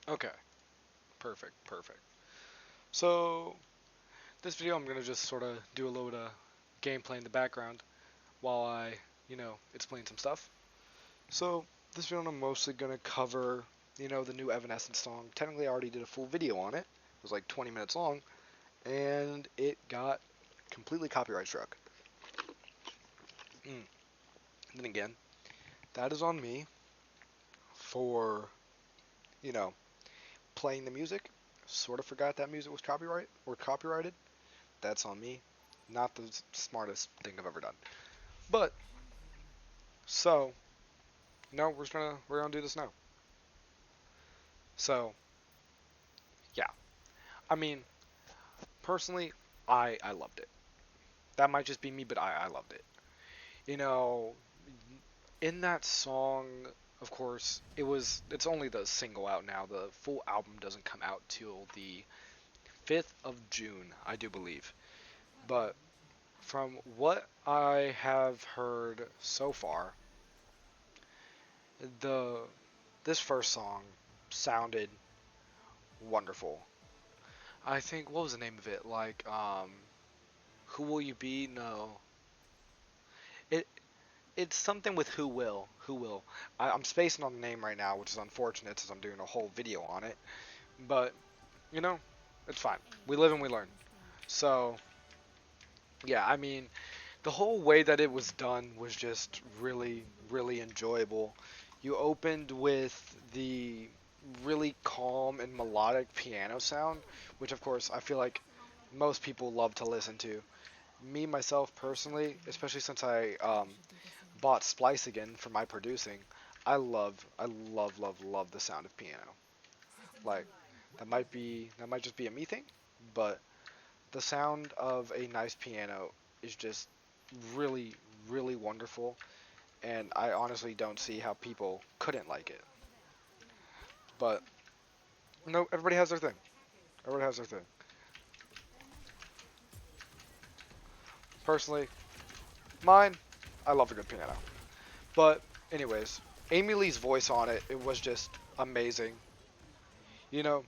Okay, perfect, perfect. So, this video I'm gonna just sort of do a little bit of gameplay in the background while I, explain some stuff. So, this video I'm mostly gonna cover, the new Evanescence song. Technically, I already did a full video on it. It was like 20 minutes long, and it got completely copyright struck. Mm. Then again, that is on me for, you know, playing the music. Sort of forgot that music was copyrighted. That's on me. Not the smartest thing I've ever done. But so no, we're gonna do this now. So yeah, I mean personally, I loved it. That might just be me, but I loved it. You know, in that song, of course, it's only the single out now. The full album doesn't come out till the 5th of June, I do believe. But from what I have heard so far, the this first song sounded wonderful. I think what was the name of it? Like Who Will You Be? No. It it's something with Who Will. Who Will. I'm spacing on the name right now, which is unfortunate since I'm doing a whole video on it. But, you know, it's fine. We live and we learn. So, yeah, I mean, the whole way that it was done was just really, really enjoyable. You opened with the really calm and melodic piano sound, which of course I feel like most people love to listen to. Me myself personally, especially since I bought Splice again for my producing, I love the sound of piano. Like that might just be a me thing, but the sound of a nice piano is just really, really wonderful, and I honestly don't see how people couldn't like it. But no, everybody has their thing. Everybody has their thing. Personally, mine, I love a good piano. But anyways, Amy Lee's voice on it, it was just amazing. You know,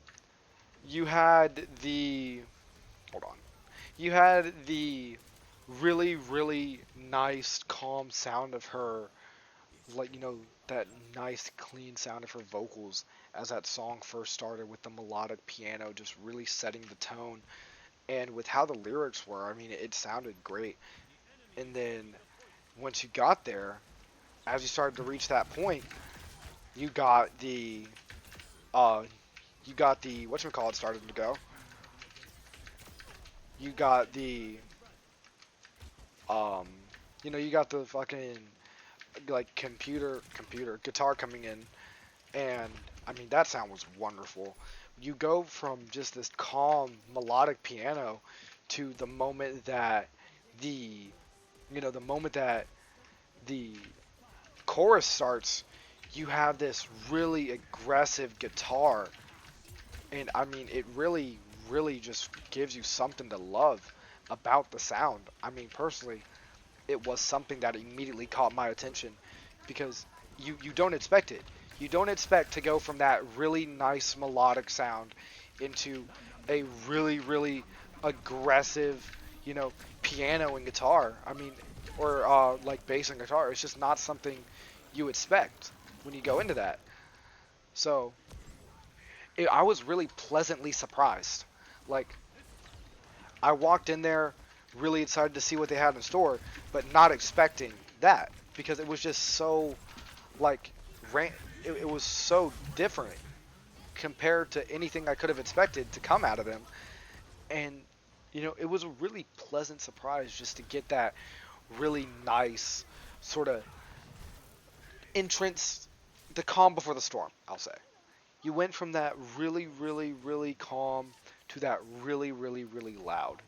you had the hold on. You had the really, really nice, calm sound of her, like, that nice, clean sound of her vocals as that song first started with the melodic piano just really setting the tone. And with how the lyrics were, I mean, it sounded great. And then once you got there, as you started to reach that point, you got the, uh, whatchamacallit started to go. You got um, you got the fucking like computer guitar coming in, and I mean that sound was wonderful. You go from just this calm melodic piano to the the moment that the chorus starts, you have this really aggressive guitar, and I mean it really just gives you something to love about the sound. I mean personally, it was something that immediately caught my attention because you don't expect it. You don't expect to go from that really nice melodic sound into a really aggressive, you know, piano and guitar. I mean, or like bass and guitar. It's just not something you expect when you go into that. So I was really pleasantly surprised. Like I walked in there really excited to see what they had in store, but not expecting that because it was just so like ran- it was so different compared to anything I could have expected to come out of them. And it was a really pleasant surprise just to get that really nice sort of entrance, the calm before the storm, I'll say. You went from that really calm to that really loud.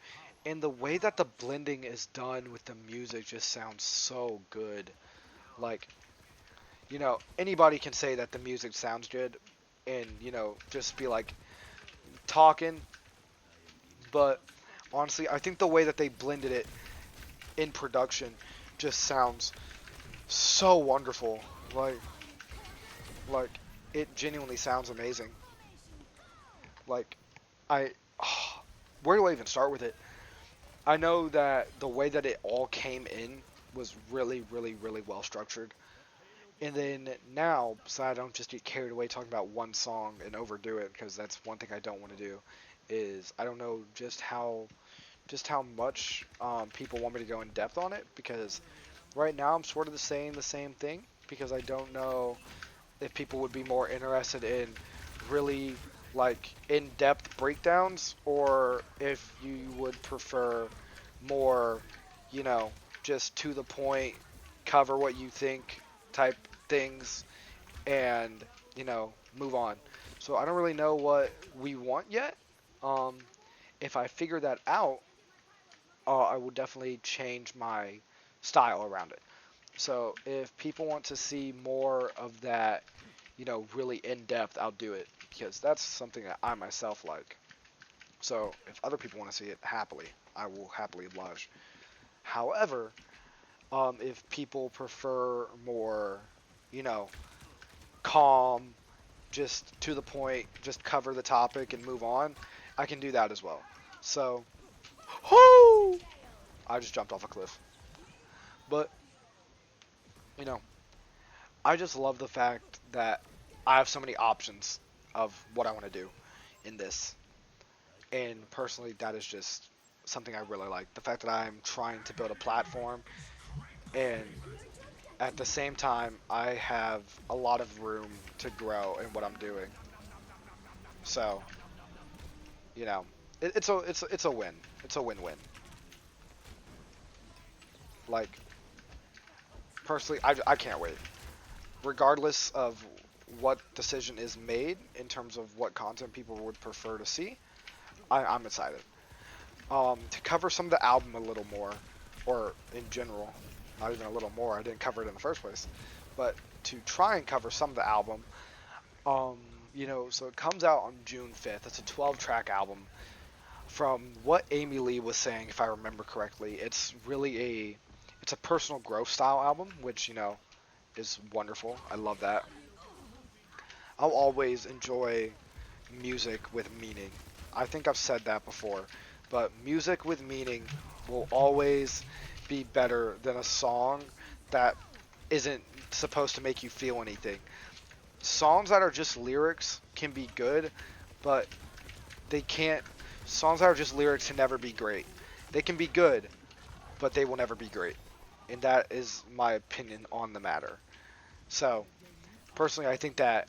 And the way that the blending is done with the music just sounds so good. Like, anybody can say that the music sounds good and, just be like talking, but honestly, I think the way that they blended it in production just sounds so wonderful. Like it genuinely sounds amazing. Like I, where do I even start with it? I know that the way that it all came in was really, really, really well structured. And then now, so I don't just get carried away talking about one song and overdo it, because that's one thing I don't want to do. Is I don't know just how much people want me to go in depth on it, because right now I'm sort of saying the same thing, because I don't know if people would be more interested in really like in-depth breakdowns, or if you would prefer more, you know, just to the point, cover what you think type things, and move on. So I don't really know what we want yet. Um, if I figure that out, I will definitely change my style around it. So if people want to see more of that, really in depth, I'll do it, because that's something that I myself like. So if other people want to see it, happily, I will happily oblige. However, if people prefer more, you know, calm, just to the point, just cover the topic and move on, I can do that as well. So, whoo! I just jumped off a cliff. But, you know, I just love the fact that I have so many options of what I want to do in this. And personally, that is just something I really like. The fact that I'm trying to build a platform, and at the same time, I have a lot of room to grow in what I'm doing. So, you know, it's a win. It's a win-win. Like, personally, I can't wait. Regardless of what decision is made in terms of what content people would prefer to see, I'm excited. To cover some of the album a little more, or in general, not even a little more. I didn't cover it in the first place, but to try and cover some of the album. Um, so it comes out on June 5th. It's a 12-track album. From what Amy Lee was saying, if I remember correctly, it's a personal growth style album, which is wonderful. I love that. I'll always enjoy music with meaning. I think I've said that before, but music with meaning will always be better than a song that isn't supposed to make you feel anything. Songs that are just lyrics can be good, but they can't. Songs that are just lyrics can never be great. They can be good, but they will never be great. And that is my opinion on the matter. So, personally, I think that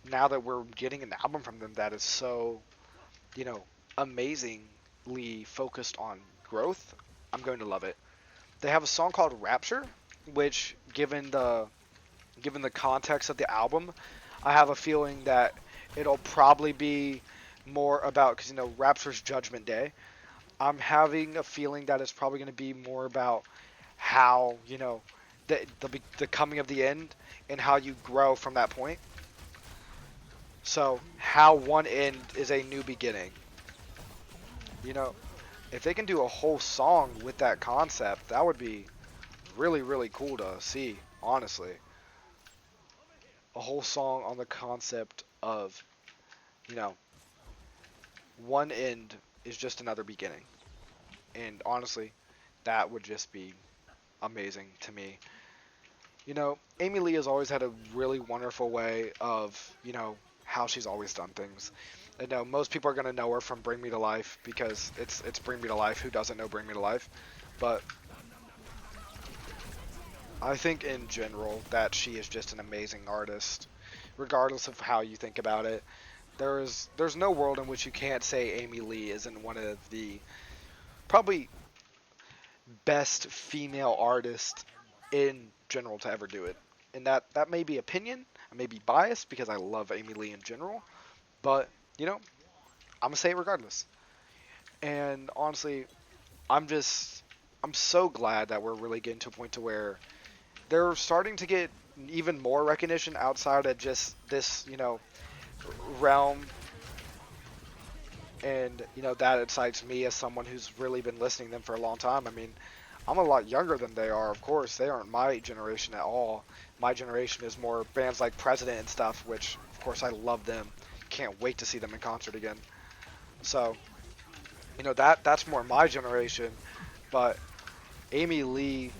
now that we're getting an album from them that is so, you know, amazingly focused on growth, I'm going to love it. They have a song called Rapture, which given the context of the album, I have a feeling that it'll probably be more about, because Rapture's Judgment Day. I'm having a feeling that it's probably going to be more about how the coming of the end, and how you grow from that point. So how one end is a new beginning. You know, if they can do a whole song with that concept, that would be really, really cool to see, honestly. A whole song on the concept of, you know, one end is just another beginning. And honestly, that would just be amazing to me. Amy Lee has always had a really wonderful way of, how she's always done things. I know most people are going to know her from Bring Me to Life, because it's Bring Me to Life. Who doesn't know Bring Me to Life? But I think in general that she is just an amazing artist, regardless of how you think about it. There's no world in which you can't say Amy Lee isn't one of the probably best female artists in general to ever do it. And that may be opinion, I may be biased because I love Amy Lee in general, but I'm gonna say it regardless. And honestly, I'm just I'm so glad that we're really getting to a point to where they're starting to get even more recognition outside of just this, realm. And that excites me as someone who's really been listening to them for a long time. I mean, I'm a lot younger than they are. Of course, they aren't my generation at all. My generation is more bands like President and stuff, which of course I love them. can't wait to see them in concert again. So, that's more my generation, but Amy Lee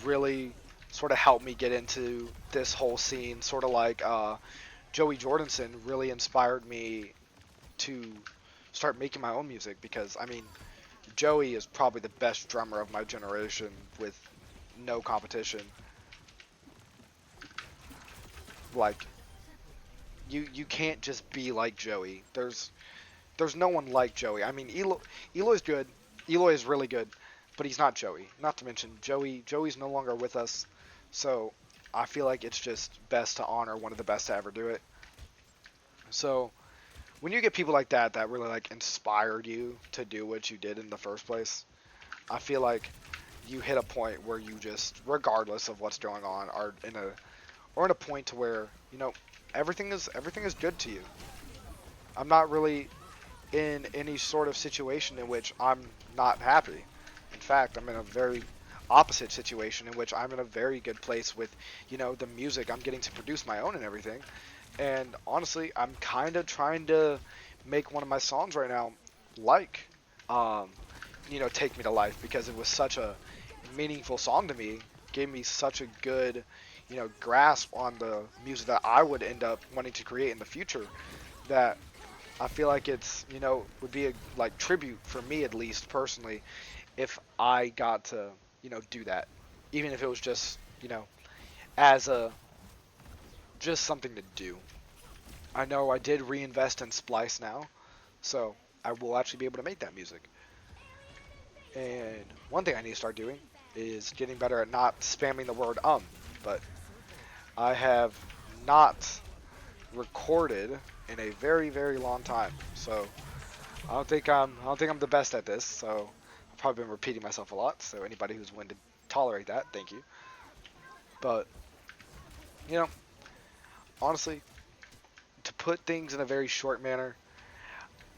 really sort of helped me get into this whole scene, sort of like Joey Jordison really inspired me to start making my own music because I mean Joey is probably the best drummer of my generation with no competition. Like you can't just be like Joey. There's no one like Joey. I mean Eloy's good. Eloy is really good, but he's not Joey. Not to mention Joey's no longer with us. So I feel like it's just best to honor one of the best to ever do it. So when you get people like that that really like inspired you to do what you did in the first place, I feel like you hit a point where you just, regardless of what's going on, are in a point to where everything is good to you. I'm not really in any sort of situation in which I'm not happy. In fact, I'm in a very opposite situation in which I'm in a very good place with the music I'm getting to produce my own and everything. And honestly, I'm kind of trying to make one of my songs right now like, um, Take Me to Life because it was such a meaningful song to me. Gave me such a good, grasp on the music that I would end up wanting to create in the future. That I feel like it's, would be a like tribute for me at least personally if I got to, do that, even if it was just, as a just something to do. I know I did reinvest in Splice now, so I will actually be able to make that music. And one thing I need to start doing is getting better at not spamming the word but I have not recorded in a very, very long time. So I don't think I'm the best at this, so I've probably been repeating myself a lot, so anybody who's willing to tolerate that, thank you. But, you know, honestly, to put things in a very short manner,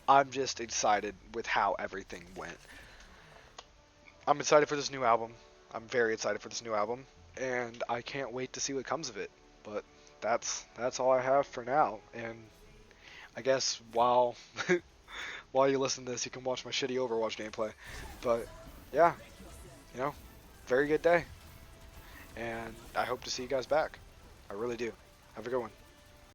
I'm just excited with how everything went. I'm excited for this new album. I'm very excited for this new album, and I can't wait to see what comes of it. But that's all I have for now. And I guess while you listen to this, you can watch my shitty Overwatch gameplay. But yeah, you know, very good day, and I hope to see you guys back. I really do. Have a good one.